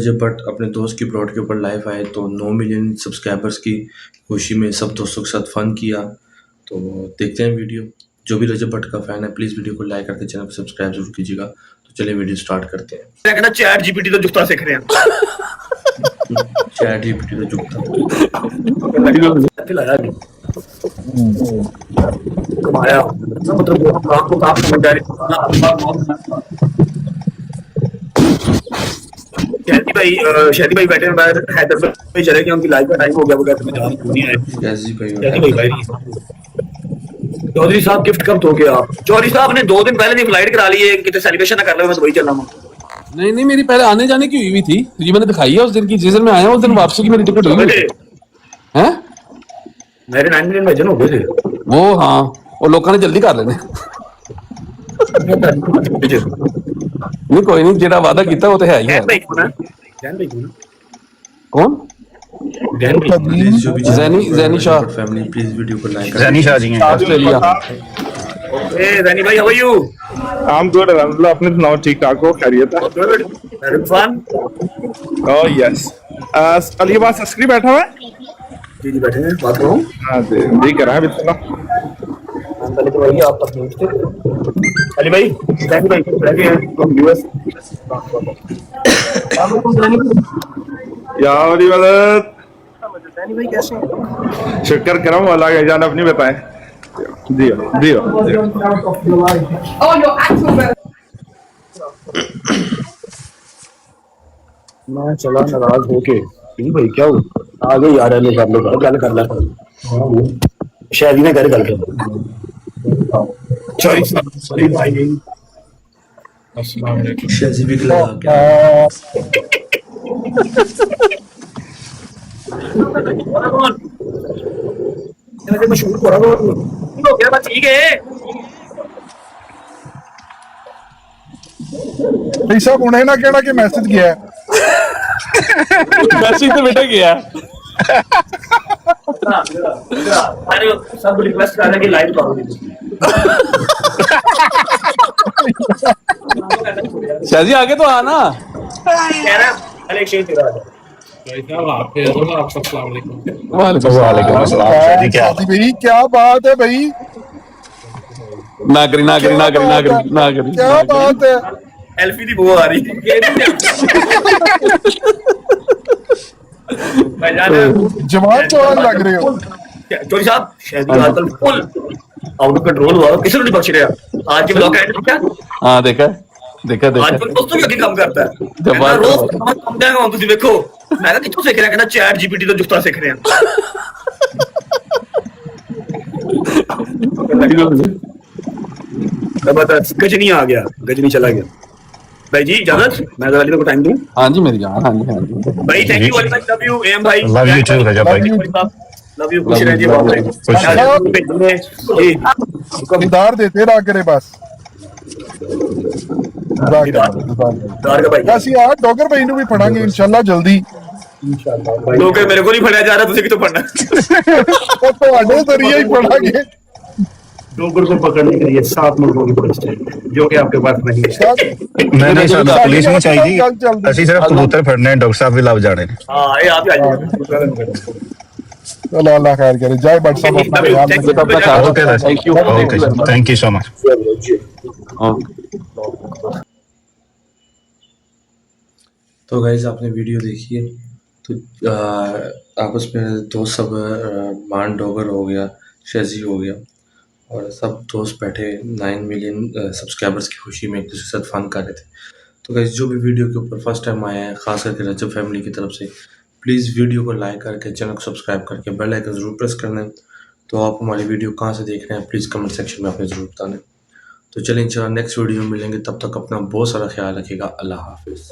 जब बट अपने दोस्त की ब्रॉड के ऊपर लाइव आए तो 9 मिलियन सब्सक्राइबर्स की खुशी में सब दोस्तों के साथ फन किया। तो देखते हैं वीडियो। जो भी रजब भट्ट का फैन है प्लीज़ वीडियो को लाइक करके चैनल को सब्सक्राइब जरूर कीजिएगा। तो चलिए वीडियो स्टार्ट करते हैं। कहना चैट जीपीटी तो जुगता सीख रहे हैं। चैट जीपीटी तो जुगता कमाया मतलब आपको काफी समझदारी शादी भाई बैठे हैं बाहर हैदराबाद में चले गए, उनकी लाइव का टाइम हो गया, वो कहते हैं नहीं आए। शादी भाई चौधरी साहब गिफ्ट कब दोगे आप? चौधरी साहब ने 2 दिन पहले नहीं फ्लाइट करा ली है, कितने सेलिब्रेशन ना कर लो, मैं तो वही चल रहा हूँ। नहीं मेरी पहले आने जाने की हुई थी, तुझे मैंने दिखाई है उस दिन की, जिस दिन मैं आया उस दिन वापसी की मेरी टिकट हुई है। मेरे 9 मिलियन वजन हो गए थे वो। हाँ वो लोगों ने जल्दी कर लेने। नहीं कोई नहीं, जेड़ा वादा किया वो तो है ही है। कौन? Zaini Shah family please video को लाइक करें। ज़ैनी शाह जी हैं ऑस्ट्रेलिया। ए ज़ैनी भाई, how are you? I am good अल्हम्दुलिल्लाह, अपने सुनाओ, ठीक ठाक हो? खैरियत है? Irfan oh yes. अली के पास अस्करी बैठा हुआ है? जी बैठे हैं, बात करो। हां जी कर रहा है बिल्कुल। पहले तो वही आप तक थे अली भाई, ज़ैनी भाई बैठे हैं हम यूएस। या अली वलद, ज़ैनी भाई कैसे हैं? शुक्र करम वाला का जान अपनी बताएं। दियो मैं चला नाराज होके भाई क्या हो आ गए यार, ले गल कर ला शायद ने गल कर सॉरी भाई। अस्सलाम वालेकुम शाजी भी लगा क्या मशहूर हो गया बस, ठीक है भाई साहब उन्हें ना कहना कि मैसेज किया है। मैसेज तो बेटा गया। अरे सब रिक्वेस्ट कर रहे हैं कि लाइव करो। शाजी आगे तो आना। कह रहा अरे एक शेर तेरा आ जाए। वालेकुम अस्सलाम। भाई क्या बात है भाई, ना करी क्या बात है। एल्फी दी वो आ रही जवान जवान लग रहे हो चोरी साहब। शायद आजकल फुल आउट ऑफ कंट्रोल हुआ, किसी ने नहीं बख्श रहा। आज के ब्लॉक एंड क्या? हाँ देखा आज पर दोस्तों के काम करता है। रोज कम जाएगा तुम देखो, मैं कहा कितों सीख रहा है, कहना चैट जीपीटी तो जुगता सीख रहे हैं। गजनी आ गया, गजनी चला गया। भाई जी इजाजत, मैं जरा को टाइम दूं। हाँ जी मेरी जान। हाँ जी भाई thank you very much, love you एम भाई, लव यू टू रजब भाई, लव यू, खुश रहिए बहुत कमदार देते रहा करे बस। ਅਸੀਂ ਆ ਡੋਗਰ ਭਾਈ ਨੂੰ ਵੀ ਪੜਾਂਗੇ इंशाल्लाह जल्दी। डोगर मेरे को नहीं पढ़ाया जा रहा, तुझे कितों पढ़ना? ਉਹ ਤੁਹਾਡੇ ਜ਼ਰੀਏ ਹੀ ਪੜਾਂगे। डोगर को पकड़ने के लिए 7 मुल्कों की पुलिस चाहिए, जो कि आपके पास नहीं है। नहीं पुलिस नहीं चाहिए, ਅਸੀਂ ਸਿਰਫ ਕਬੂਤਰ ਫੜਨੇ, ਡਾਕਟਰ ਸਾਹਿਬ ਵੀ ਲੱਭ ਜਾਣੇ ਨੇ। हां ये आप ही आ जाओ। चलो अल्लाह खैर करे, जय भट्ट साहब अपना ख्याल रखिए। Okay thank you so much. तो गाइस आपने वीडियो देखी है, तो आपस में दोस्त सब मान डोगर हो गया, शेजी हो गया, और सब दोस्त बैठे 9 मिलियन सब्सक्राइबर्स की खुशी में एक दूसरे के साथ फन कर रहे थे। तो गाइस जो भी वीडियो के ऊपर फर्स्ट टाइम आया है, खास करके रजब फैमिली की तरफ से, प्लीज़ वीडियो को लाइक करके चैनल को सब्सक्राइब करके बेल आइकन ज़रूर प्रेस करना है। तो आप हमारी वीडियो कहाँ से देख रहे हैं प्लीज़ कमेंट सेक्शन में आपने ज़रूर बताना है। तो चलिए इंशाल्लाह नेक्स्ट वीडियो में मिलेंगे, तब तक अपना बहुत सारा ख्याल रखिएगा। अल्लाह हाफिज़।